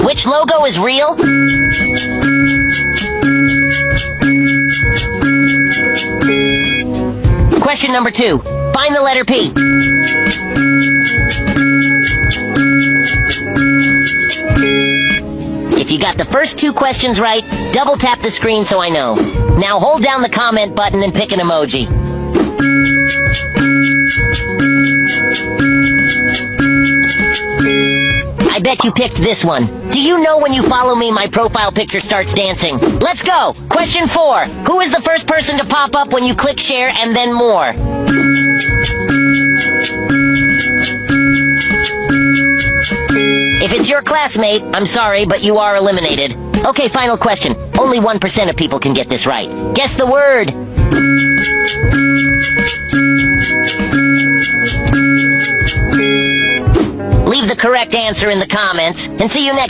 Which logo is real? Question number 2. Find the letter P. If you got the first 2 questions right, double tap the screen so I know. Now hold down the comment button and pick an emoji. I bet you picked this one. Do you know when you follow me, my profile picture starts dancing? Let's go! Question 4. Who is the first person to pop up when you click share and then more? If it's your classmate, I'm sorry, but you are eliminated. Okay, final question. Only 1% of people can get this right. Guess the word. Leave the correct answer in the comments, and see you next